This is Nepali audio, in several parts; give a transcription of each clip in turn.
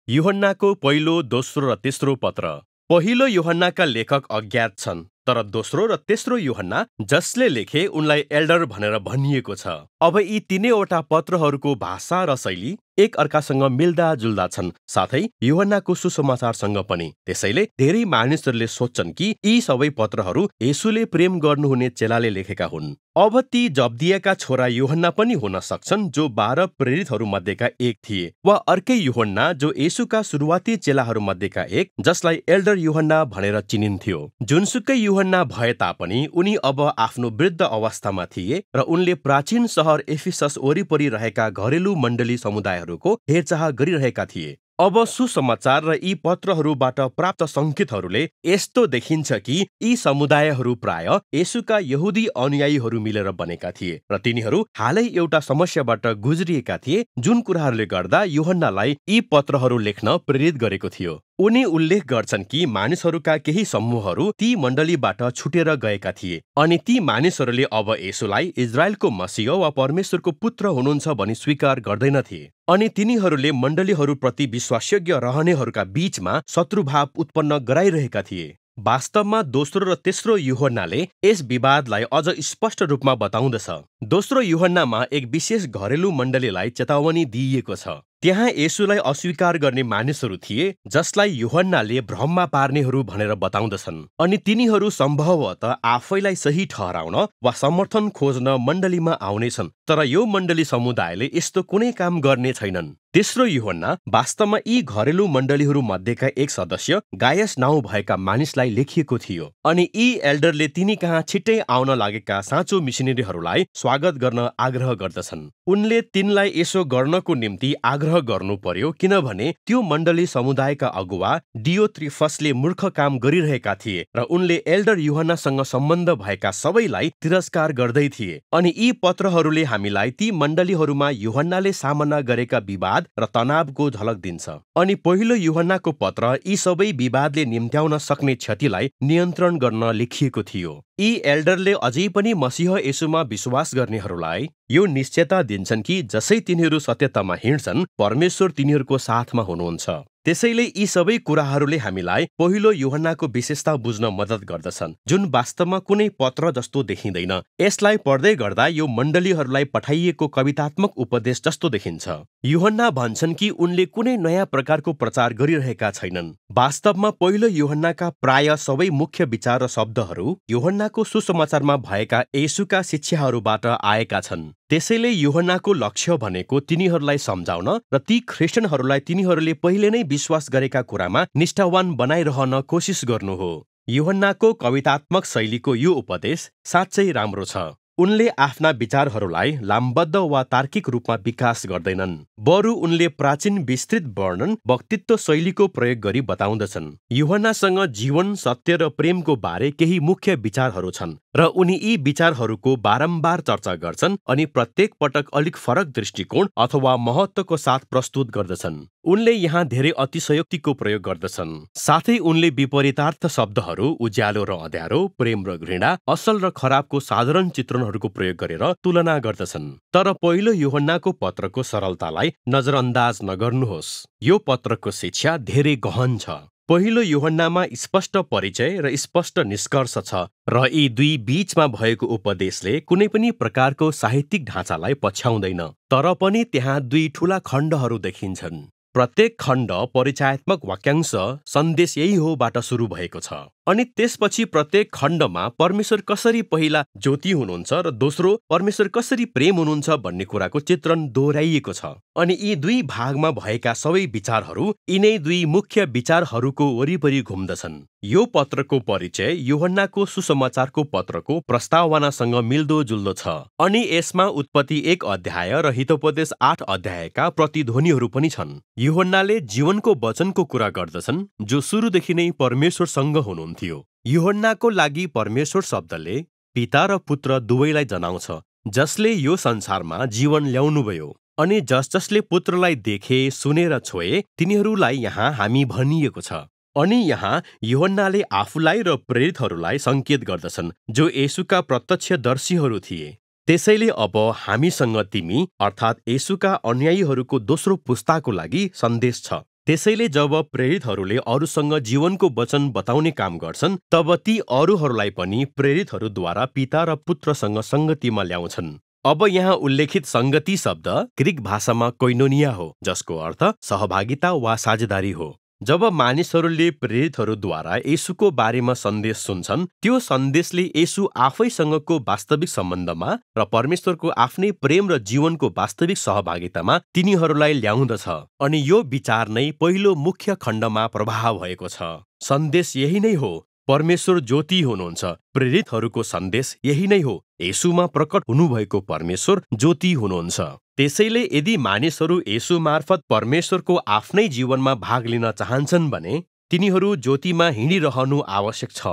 यूहन्नाको पहिलो, दोस्रो र तेस्रो पत्र। पहिलो यूहन्नाका लेखक अज्ञात छन्, तर दोस्रो र तेस्रो यूहन्ना जसले लेखे उनलाई एल्डर भनेर भनिएको छ। अब यी तीनैवटा पत्रहरूको भाषा र शैली एक अर्कासँग मिल्दा-जुल्दा छन्, साथै यूहन्नाको सुसमाचारसँग पनि। त्यसैले धेरै मानिसहरूले सोच्छन् कि यी सबै पत्रहरू येशूले प्रेम गर्नुहुने चेलाले लेखेका हुन्। अब ती जब्दियाका छोरा यूहन्ना पनि हुन सक्छन्, जो 12 प्रेरितहरू मध्येका एक थिए, वा अर्कै यूहन्ना जो येशूका सुरुवाती चेलाहरू मध्येका एक, जसलाई एल्डर यूहन्ना भनेर चिनिन्थ्यो। जुनसुकै यूहन्ना भए तापनि उनी अब आफ्नो वृद्ध अवस्थामा थिए र उनले प्राचीन सहर एफिसस वरिपरि रहेका घरेलु मण्डली समुदायहरूको हेरचाह गरिरहेका थिए। अब सुसमाचार र यी पत्रहरूबाट प्राप्त सङ्केतहरूले यस्तो देखिन्छ कि यी समुदायहरू प्राय येशूका यहुदी अनुयायीहरू मिलेर बनेका थिए र तिनीहरू हालै एउटा समस्याबाट गुज्रिएका थिए, जुन कुराहरूले गर्दा यूहन्नालाई यी पत्रहरू लेख्न प्रेरित गरेको थियो। उनी उल्लेख गर्छन् कि मानिसहरूका केही समूहहरू ती मण्डलीबाट छुटेर गएका थिए, अनि ती मानिसहरूले अब येशूलाई इजरायलको मसीह वा परमेश्वरको पुत्र हुनुहुन्छ भनी स्वीकार गर्दैनथे, अनि तिनीहरूले मण्डलीहरूप्रति विश्वासयोग्य रहनेहरूका बीचमा शत्रुभाव उत्पन्न गराइरहेका थिए। वास्तवमा दोस्रो र तेस्रो यूहन्नाले यस विवादलाई अझ स्पष्ट रूपमा बताउँदछ। दोस्रो यूहन्नामा एक विशेष घरेलु मण्डलीलाई चेतावनी दिइएको छ। त्यहाँ येशूलाई अस्वीकार गर्ने मानिसहरू थिए, जसलाई यूहन्नाले भ्रममा पार्नेहरू भनेर बताउँदछन्, अनि तिनीहरू सम्भवतः आफैलाई सही ठहराउन वा समर्थन खोज्न मण्डलीमा आउनेछन्, तर यो मण्डली समुदायले यस्तो कुनै काम गर्ने छैनन्। तेस्रो यूहन्ना वास्तवमा यी घरेलु मण्डलीहरू मध्येका एक सदस्य गायस नाउँ भएका मानिसलाई लेखिएको थियो, अनि यी एल्डरले तिनी कहाँ छिट्टै आउन लागेका साँचो मिसनरीहरूलाई स्वागत गर्न आग्रह गर्दछन्। उनले तिनलाई यसो गर्नको निम्ति आग्रह गर्नु पर्यो किनभने त्यो मण्डली समुदायका अगुवा डियोत्रिफसले मूर्ख काम गरिरहेका थिए र उनले एल्डर यूहन्नासँग सम्बन्ध भएका सबैलाई तिरस्कार गर्दै थिए, अनि यी पत्रहरूले हामीलाई ती मण्डलीहरूमा यूहन्नाले सामना गरेका विवाद र तनावको झलक दिन्छ। अनि पहिलो यूहन्नाको पत्र यी सबै विवादले निम्त्याउन सक्ने क्षतिलाई नियन्त्रण गर्न लेखिएको थियो। यी एल्डरले अझै पनि मसीह येशूमा विश्वास गर्नेहरूलाई यो निश्चयता दिन्छन् कि जसै तिनीहरू सत्यतामा हिँड्छन्, परमेश्वर तिनीहरूको साथमा हुनुहुन्छ। त्यसैले यी सबै कुराहरूले हामीलाई पहिलो यूहन्नाको विशेषता बुझ्न मद्दत गर्दछन्, जुन वास्तवमा कुनै पत्र जस्तो देखिँदैन। यसलाई पढ्दै गर्दा यो मण्डलीहरूलाई पठाइएको कवितात्मक उपदेश जस्तो देखिन्छ। यूहन्ना भन्छन् कि उनले कुनै नयाँ प्रकारको प्रचार गरिरहेका छैनन्। वास्तवमा पहिलो यूहन्नाका प्राय सबै मुख्य विचार र शब्दहरू यूहन्नाको सुसमाचारमा भएका येशूका शिक्षाहरूबाट आएका छन्। त्यसैले यूहन्नाको लक्ष्य भनेको तिनीहरूलाई सम्झाउन र ती ख्रिस्टियनहरूलाई तिनीहरूले पहिले नै विश्वास गरेका कुरामा निष्ठावान बनाइरहन कोसिस गर्नु हो। यूहन्नाको कवितात्मक शैलीको यो उपदेश साँच्चै राम्रो छ। उनले आफ्ना विचारहरूलाई लामबद्ध वा तार्किक रूपमा विकास गर्दैनन्, बरु उनले प्राचीन विस्तृत वर्णन वक्तित्व शैलीको प्रयोग गरी बताउँदछन्। यूहन्नासँग जीवन, सत्य र प्रेमको बारे केही मुख्य विचारहरू छन् र उनी यी विचारहरूको बारम्बार चर्चा गर्छन् अनि प्रत्येक पटक अलिक फरक दृष्टिकोण अथवा महत्त्वको साथ प्रस्तुत गर्दछन्। उनले यहाँ धेरै अतिशयोक्तिको प्रयोग गर्दछन्, साथै उनले विपरीतार्थ शब्दहरू, उज्यालो र अँध्यारो, प्रेम र घृणा, असल र खराबको साधारण चित्रणहरूको प्रयोग गरेर तुलना गर्दछन्। तर पहिलो यूहन्नाको पत्रको सरलतालाई नजरअन्दाज नगर्नुहोस्। यो पत्रको शिक्षा धेरै गहन छ। पहिलो यूहन्नामा स्पष्ट परिचय र स्पष्ट निष्कर्ष छ, र यी दुई बीचमा भएको उपदेशले कुनै पनि प्रकारको साहित्यिक ढाँचालाई पछ्याउँदैन। तर पनि त्यहाँ दुई ठूला खण्डहरू देखिन्छन्। प्रत्येक खण्ड परिचयात्मक वाक्यांश सन्देश यही हो बाट सुरु भएको छ, अनि त्यसपछि प्रत्येक खण्डमा परमेश्वर कसरी पहिला ज्योति हुनुहुन्छ र दोस्रो परमेश्वर कसरी प्रेम हुनुहुन्छ भन्ने कुराको चित्रण दोहोऱ्याइएको छ। अनि यी दुई भागमा भएका सबै विचारहरू यिनै दुई मुख्य विचारहरूको वरिपरि घुम्दछन्। यो पत्रको परिचय यूहन्नाको सुसमाचारको पत्रको प्रस्तावनासँग मिल्दोजुल्दो छ, अनि यसमा उत्पत्ति 1 अध्याय र हितोपदेश 8 अध्यायका प्रतिध्वनिहरू पनि छन्। यूहन्नाले जीवनको वचनको कुरा गर्दछन्, जो सुरुदेखि नै परमेश्वरसँग हुनुहुन्थ्यो। यूहन्नाको लागि परमेश्वर शब्दले पिता र पुत्र दुवैलाई जनाउँछ, जसले यो संसारमा जीवन ल्याउनुभयो, अनि जसले पुत्रलाई देखे, सुनेर छोए तिनीहरूलाई यहाँ हामी भनिएको छ। अनि यहाँ यूहन्नाले आफूलाई र प्रेरितहरूलाई सङ्केत गर्दछन्, जो येशूका प्रत्यक्षदर्शीहरू थिए। त्यसैले अब हामीसँग तिमी अर्थात् येशूका अनुयायीहरूको दोस्रो पुस्ताको लागि सन्देश छ। त्यसैले जब प्रेरितहरूले अरूसँग जीवनको वचन बताउने काम गर्छन्, तब ती अरूहरूलाई पनि प्रेरितहरूद्वारा पिता र पुत्रसँग सङ्गतिमा ल्याउँछन्। अब यहाँ उल्लेखित सङ्गति शब्द ग्रीक भाषामा कोइनोनिया हो, जसको अर्थ सहभागिता वा साझेदारी हो। जब मानिसहरूले प्रेरितहरूद्वारा येशूको बारेमा सन्देश सुन्छन्, त्यो सन्देशले येशू आफैसँगको वास्तविक सम्बन्धमा र परमेश्वरको आफ्नै प्रेम र जीवनको वास्तविक सहभागितामा तिनीहरूलाई ल्याउँदछ। अनि यो विचार नै पहिलो मुख्य खण्डमा प्रभाव भएको छ। सन्देश यही नै हो, परमेश्वर ज्योति हुनुहुन्छ। प्रेरितहरूको सन्देश यही नै हो, येशूमा प्रकट हुनुभएको परमेश्वर ज्योति हुनुहुन्छ। त्यसैले यदि मानिसहरू येशू मार्फत परमेश्वरको आफ्नै जीवनमा भाग लिन चाहन्छन् भने तिनीहरू ज्योतिमा हिँडिरहनु आवश्यक छ।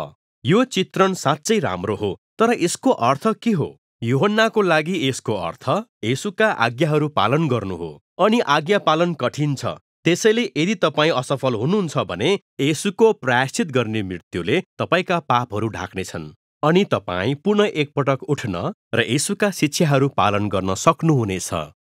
यो चित्रण साँच्चै राम्रो हो, तर यसको अर्थ के हो? यूहन्नाको लागि यसको अर्थ येशूका आज्ञाहरू पालन गर्नु हो, अनि आज्ञा पालन कठिन छ। त्यसैले यदि तपाईँ असफल हुनुहुन्छ भने येशूको प्रायश्चित गर्ने मृत्युले तपाईँका पापहरू ढाक्नेछन्, अनि तपाईँ पुनः एकपटक उठ्न र येशूका शिक्षाहरू पालन गर्न सक्नुहुनेछ।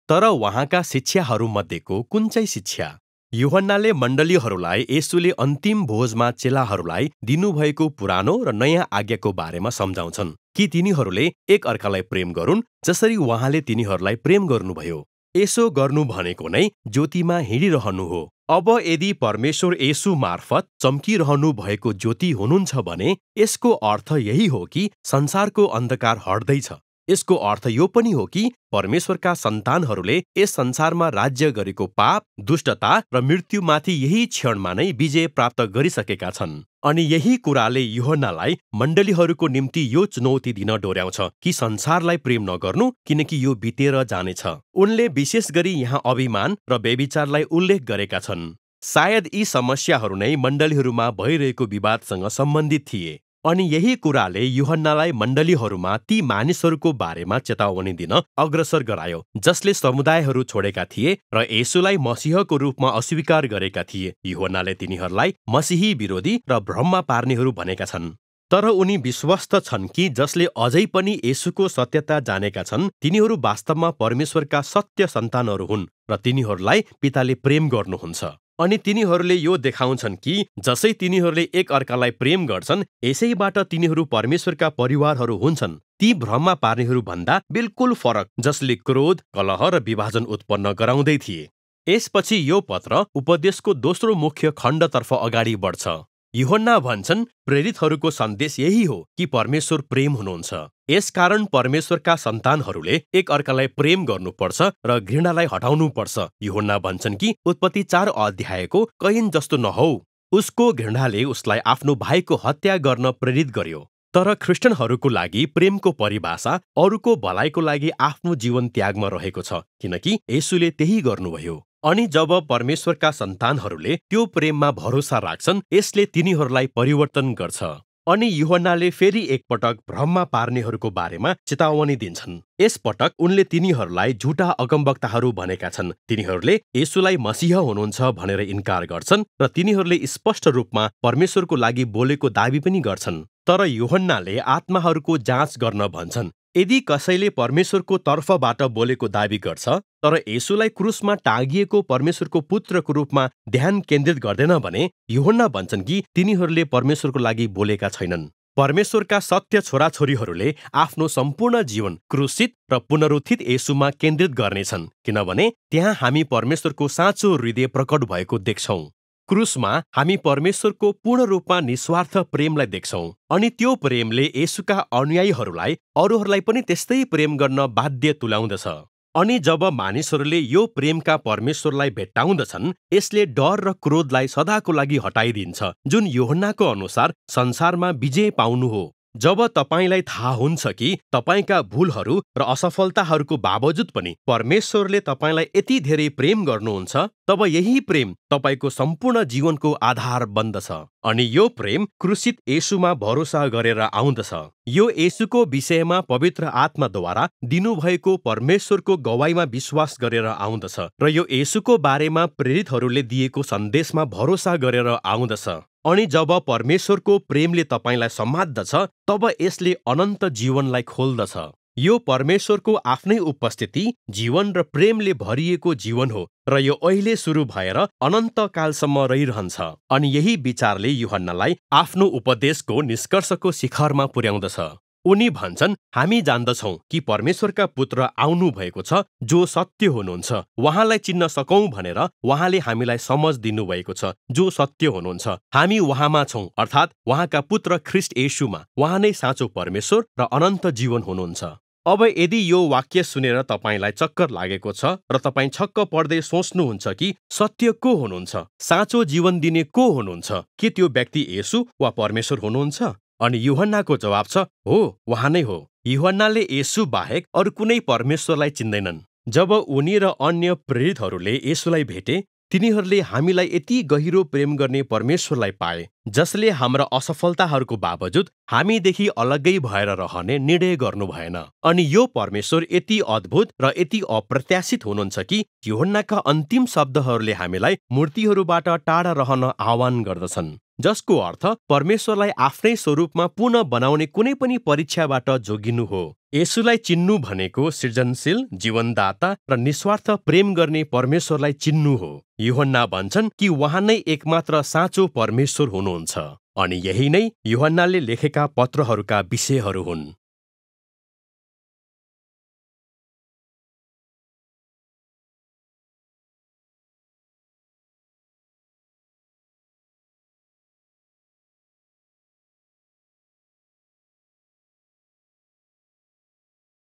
तर उहाँका शिक्षाहरूमध्येको कुन चाहिँ शिक्षा? यूहन्नाले मण्डलीहरूलाई येशूले अन्तिम भोजमा चेलाहरूलाई दिनुभएको पुरानो र नयाँ आज्ञाको बारेमा सम्झाउँछन् कि तिनीहरूले एक अर्कालाई प्रेम गरून् जसरी उहाँले तिनीहरूलाई प्रेम गर्नुभयो। यसो गर्नु भनेको नै ज्योतिमा हिँडिरहनु हो। अब यदि परमेश्वर येशू मार्फत चम्किरहनु भएको ज्योति हुनुहुन्छ भने यसको अर्थ यही हो कि संसारको अन्धकार हट्दैछ। यसको अर्थ यो पनि हो कि परमेश्वरका सन्तानहरूले यस संसारमा राज्य गरेको पाप, दुष्टता र मृत्युमाथि यही क्षणमा नै विजय प्राप्त गरिसकेका छन्। अनि यही कुराले यूहन्नालाई मण्डलीहरूको निम्ति यो चुनौती दिन डोर्याउँछ कि संसारलाई प्रेम नगर्नु, किनकि यो बितेर जानेछ। उनले विशेष गरी यहाँ अभिमान र व्यभिचारलाई उल्लेख गरेका छन्। सायद यी समस्याहरू नै मण्डलीहरूमा भइरहेको विवादसँग सम्बन्धित थिए। अनि यही कुराले यूहन्नालाई मण्डलीहरूमा ती मानिसहरूको बारेमा चेतावनी दिन अग्रसर गरायो जसले समुदायहरू छोडेका थिए र येशूलाई मसीहको रूपमा अस्वीकार गरेका थिए। यूहन्नाले तिनीहरूलाई मसीही विरोधी र भ्रममा पार्नेहरू भनेका छन्। तर उनी विश्वस्त छन् कि जसले अझै पनि येशूको सत्यता जानेका छन्, तिनीहरू वास्तवमा परमेश्वरका सत्य सन्तानहरू हुन् र तिनीहरूलाई पिताले प्रेम गर्नुहुन्छ। अनि तिनीहरूले यो देखाउँछन् कि जसै तिनीहरूले एक अर्कालाई प्रेम गर्छन्, यसैबाट तिनीहरू परमेश्वरका परिवारहरू हुन्छन्। ती भ्रममा पार्नेहरू भन्दा बिल्कुल फरक, जसले क्रोध, कलह र विभाजन उत्पन्न गराउँदै थिए। यसपछि यो पत्र उपदेशको दोस्रो मुख्य खण्डतर्फ अगाडि बढ्छ। यूहन्ना भन्छन् प्रेरितहरूको सन्देश यही हो कि परमेश्वर प्रेम हुनुहुन्छ। यसकारण परमेश्वरका सन्तानहरूले एक अर्कालाई प्रेम गर्नुपर्छ र घृणालाई हटाउनुपर्छ। यूहन्ना भन्छन् कि उत्पत्ति 4 अध्यायको कैन जस्तो नहौ। उसको घृणाले उसलाई आफ्नो भाइको हत्या गर्न प्रेरित गर्यो। तर ख्रिस्टनहरूको लागि प्रेमको परिभाषा अरूको भलाइको लागि आफ्नो जीवन त्यागमा रहेको छ, किनकि येशूले त्यही गर्नुभयो। अनि जब परमेश्वरका सन्तानहरूले त्यो प्रेममा भरोसा राख्छन्, यसले तिनीहरूलाई परिवर्तन गर्छ। अनि यूहन्नाले फेरि एकपटक भ्रममा पार्नेहरूको बारेमा चेतावनी दिन्छन्। यसपटक उनले तिनीहरूलाई झुटा अगमवक्ताहरू भनेका छन्। तिनीहरूले येशूलाई मसीह हुनुहुन्छ भनेर इन्कार गर्छन् र तिनीहरूले स्पष्ट रूपमा परमेश्वरको लागि बोलेको दाबी पनि गर्छन्। तर यूहन्नाले आत्माहरूको जाँच गर्न भन्छन्। यदि कसैले परमेश्वरको तर्फबाट बोलेको दाबी गर्छ तर येशूलाई क्रुसमा टाँगिएको परमेश्वरको पुत्रको रूपमा ध्यान केन्द्रित गर्दैन भने यूहन्ना भन्छन् कि तिनीहरूले परमेश्वरको लागि बोलेका छैनन्। परमेश्वरका सत्य छोराछोरीहरूले आफ्नो सम्पूर्ण जीवन क्रुसित र पुनरुत्थित येशूमा केन्द्रित गर्नेछन्, किनभने त्यहाँ हामी परमेश्वरको साँचो हृदय प्रकट भएको देख्छौँ। क्रुसमा हामी परमेश्वरको पूर्ण रूपमा निस्वार्थ प्रेमलाई देख्छौँ, अनि त्यो प्रेमले येशूका अनुयायीहरूलाई अरूहरूलाई पनि त्यस्तै प्रेम गर्न बाध्य तुल्याउँदछ। अनि जब मानिसहरूले यो प्रेमका परमेश्वरलाई भेट्टाउँदछन्, यसले डर र क्रोधलाई सदाको लागि हटाइदिन्छ, जुन यूहन्नाको अनुसार संसारमा विजय पाउनु हो। जब तपाईलाई थाहा हुन्छ कि तपाईका भूलहरू र असफलताहरूको बावजुद पनि परमेश्वरले तपाईलाई यति धेरै प्रेम गर्नुहुन्छ, तब यही प्रेम तपाईको सम्पूर्ण जीवनको आधार बन्दछ। अनि यो प्रेम क्रुसित येशूमा भरोसा गरेर आउँदछ। यो येशूको विषयमा पवित्र आत्माद्वारा दिनुभएको परमेश्वरको गवाईमा विश्वास गरेर आउँदछ र यो येशूको बारेमा प्रेरितहरूले दिएको सन्देशमा भरोसा गरेर आउँदछ। अनि जब परमेश्वरको प्रेमले तपाईलाई समात्दछ, तब यसले अनन्त जीवनलाई खोल्दछ। यो परमेश्वरको आफ्नै उपस्थिति, जीवन र प्रेमले भरिएको जीवन हो र यो अहिले सुरु भएर अनन्तकालसम्म रहिरहन्छ। अनि यही विचारले यूहन्नालाई आफ्नो उपदेशको निष्कर्षको शिखरमा पुर्याउँदछ। उनी भन्छन्, हामी जान्दछौँ कि परमेश्वरका पुत्र आउनु भएको छ जो सत्य हुनुहुन्छ। उहाँलाई चिन्न सकौँ भनेर उहाँले हामीलाई समझ दिनुभएको छ जो सत्य हुनुहुन्छ। हामी उहाँमा छौँ, अर्थात् उहाँका पुत्र ख्रीष्ट येशूमा। उहाँ नै साँचो परमेश्वर र अनन्त जीवन हुनुहुन्छ। अब यदि यो वाक्य सुनेर तपाईलाई चक्कर लागेको छ र तपाईं छक्क पर्दै सोच्नुहुन्छ कि सत्य को हुनुहुन्छ, साँचो जीवन दिने को हुनुहुन्छ, के त्यो व्यक्ति येशू वा परमेश्वर हुनुहुन्छ? अनि यूहन्नाको जवाब छ, हो, उहाँ नै हो। यूहन्नाले येशू बाहेक अरू कुनै परमेश्वरलाई चिन्दैनन्। जब उनी र अन्य प्रेरितहरूले येशूलाई भेटे, तिनीहरूले हामीलाई यति गहिरो प्रेम गर्ने परमेश्वरलाई पाए, जसले हाम्रा असफलताहरूको बावजुद हामीदेखि अलग्गै भएर रहने निर्णय गर्नु भएन। अनि यो परमेश्वर यति अद्भुत र यति अप्रत्याशित हुनुहुन्छ कि यूहन्नाका अन्तिम शब्दहरूले हामीलाई मूर्तिहरूबाट टाढा रहन आह्वान गर्दछन्, जसको अर्थ परमेश्वरलाई आफ्नै स्वरूपमा पुनः बनाउने कुनै पनि परीक्षाबाट जोगिनु हो। येशूलाई चिन्नु भनेको सृजनशील, जीवनदाता र निस्वार्थ प्रेम गर्ने परमेश्वरलाई चिन्नु हो। यूहन्ना भन्छन् कि उहाँ नै एकमात्र साँचो परमेश्वर हुनुहुन्छ। अनि यही नै यूहन्नाले लेखेका पत्रहरूका विषयहरू हुन्।